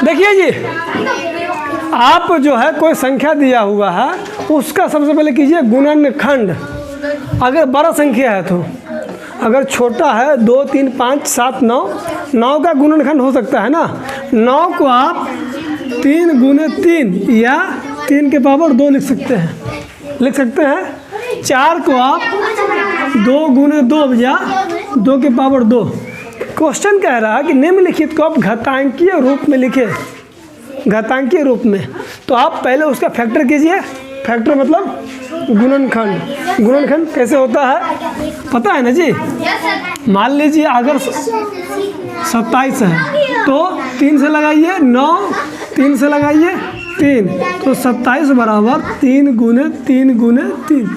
देखिए जी, आप जो है कोई संख्या दिया हुआ है उसका सबसे पहले कीजिए गुणनखंड। अगर बड़ा संख्या है तो, अगर छोटा है 2 3 5 7 9, 9 का गुणनखंड हो सकता है ना। 9 को आप 3 गुने 3 या 3 के पावर 2 लिख सकते हैं। 4 को आप 2 गुने 2 या 2 के पावर 2। क्वेश्चन कह रहा है कि निम्नलिखित को आप घातांकीय रूप में लिखें, घातांकीय रूप में। तो आप पहले उसका फैक्टर कीजिए। फैक्टर मतलब गुणनखंड। गुणनखंड कैसे होता है पता है ना जी? मान लीजिए अगर 27 है तो 3 से लगाइए 9, 3 से लगाइए 3, तो 27 बराबर 3 गुने 3 गुने 3।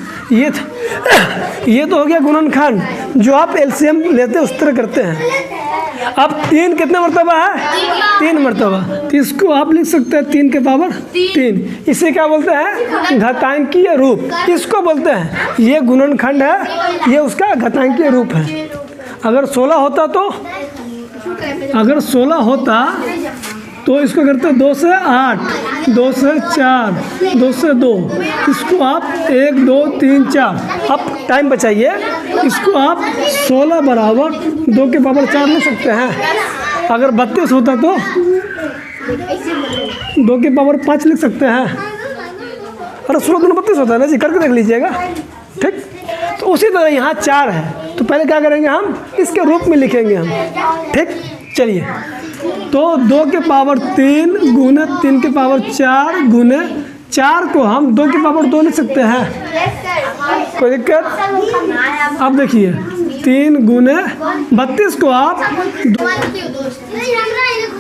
ये तो हो गया गुणनखंड, जो आप एलसीएम लेते उस तरह करते हैं। अब 3 कितने मरतबा है? 3 मरतबा। तो इसको आप लिख सकते हैं 3 के पावर 3। इसे क्या बोलते हैं? घातांकीय रूप इसको बोलते हैं। ये गुणनखंड है, ये उसका घातांकीय रूप है। अगर 16 होता तो इसको करते 2 से 8, 2 से 4, 2 से 2। इसको आप 1 2 3 4, अब टाइम बचाइए। इसको आप 16 बराबर 2 के पावर 4 लिख सकते हैं। अगर 32 होता तो 2 के पावर 5 लिख सकते हैं। अरे 16 दूनी 32 होता है ना जी, करके देख लीजिएगा। ठीक, तो उसी तरह यहाँ 4 है, तो पहले क्या करेंगे हम इसके रूप में लिखेंगे हम। ठीक, चलिए। तो 2 के पावर 3 गुने 3 के पावर 4 गुने 4 को हम 2 के पावर 2 लिख सकते हैं। कोई दिक्कत? अब देखिए 3 गुने 32 को आप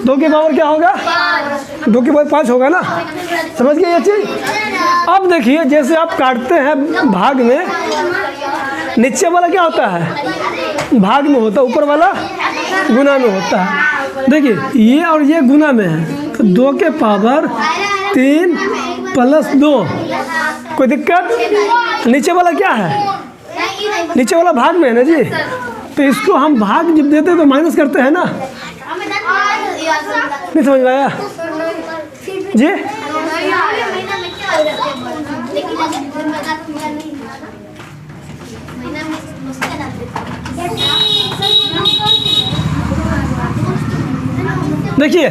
2 के पावर क्या होगा? 2 के पावर 5 होगा ना। समझ गए ये चीज़? अब देखिए जैसे आप काटते हैं भाग में, नीचे वाला क्या होता है? भाग में होता है, ऊपर वाला गुना में होता है। देखिए ये और ये गुना में है, तो 2 के पावर 3 प्लस 2। कोई दिक्कत? नीचे वाला क्या है? नीचे वाला भाग में है ना जी। तो इसको हम भाग जब देते हैं तो माइनस करते हैं ना। नहीं समझ में आया जी? देखिए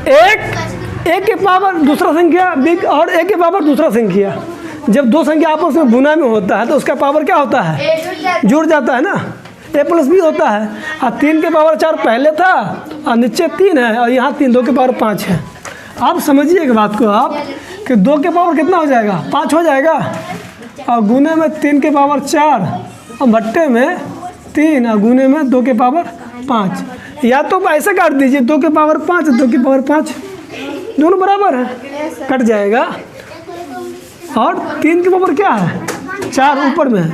एक के पावर दूसरा संख्या और एक के पावर दूसरा संख्या, जब 2 संख्या आपस में गुना में होता है तो उसका पावर क्या होता है? जुड़ जाता है ना, a प्लस b होता है। और 3 के पावर 4 पहले था और नीचे 3 है और यहाँ 3, 2 के पावर 5 है। आप समझिए एक बात को आप कि 2 के पावर कितना हो जाएगा? 5 हो जाएगा। और गुने में 3 के पावर 4 और भट्टे में 3 और गुने में 2 के पावर 5। या तो ऐसे काट दीजिए 2 के पावर 5 2 के पावर 5, दोनों बराबर है, कट जाएगा। और 3 के पावर क्या है? 4 ऊपर में है।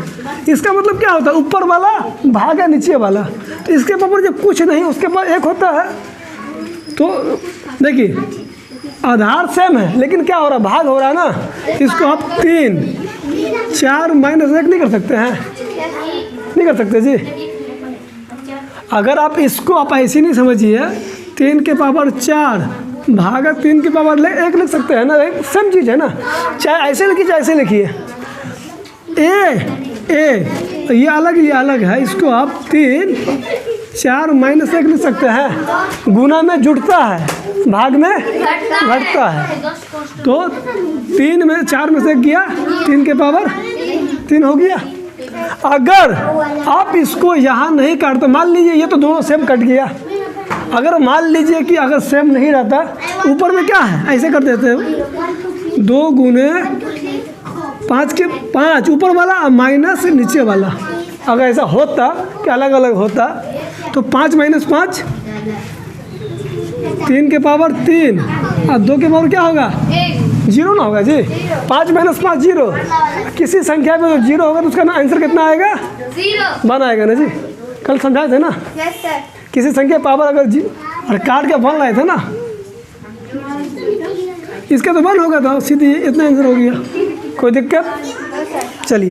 इसका मतलब क्या होता है? ऊपर वाला भाग है नीचे वाला, तो इसके पावर जब कुछ नहीं उसके पास 1 होता है। तो देखिए आधार सेम है लेकिन क्या हो रहा है? भाग हो रहा है ना। इसको आप 3 4 माइनस 1 नहीं कर सकते हैं, नहीं कर सकते जी। अगर आप इसको आप ऐसे नहीं समझिए, 3 के पावर 4 भागा 3 के पावर 1 लिख सकते हैं ना, एक सेम चीज़ है ना। चाहे ऐसे लिखिए चाहे ऐसे लिखिए। ये अलग है। इसको आप 3 4 माइनस 1 लिख सकते हैं। गुना में जुड़ता है, भाग में घटता है। तो 3 में 4 में से 1 गया, 3 के पावर 3 हो गया। अगर आप इसको यहाँ नहीं काटते, मान लीजिए ये तो दोनों सेम कट गया। अगर मान लीजिए कि अगर सेम नहीं रहता, ऊपर में क्या है? ऐसे कर देते हो 2 गुने 5 के 5 ऊपर वाला माइनस नीचे वाला। अगर ऐसा होता कि अलग अलग होता तो 5 माइनस 5 3 के पावर 3 और 2 के पावर क्या होगा? 0 ना होगा जी। 5 माइनस 5 0। किसी संख्या में जो 0 होगा तो उसका आंसर कितना आएगा? 1 आएगा ना जी। कल समझाए थे ना? किसी संख्या पावर अगर और काट के 1 लाए थे ना, इसका तो 1 होगा था, सीधी इतना आंसर हो गया। कोई दिक्कत? चलिए।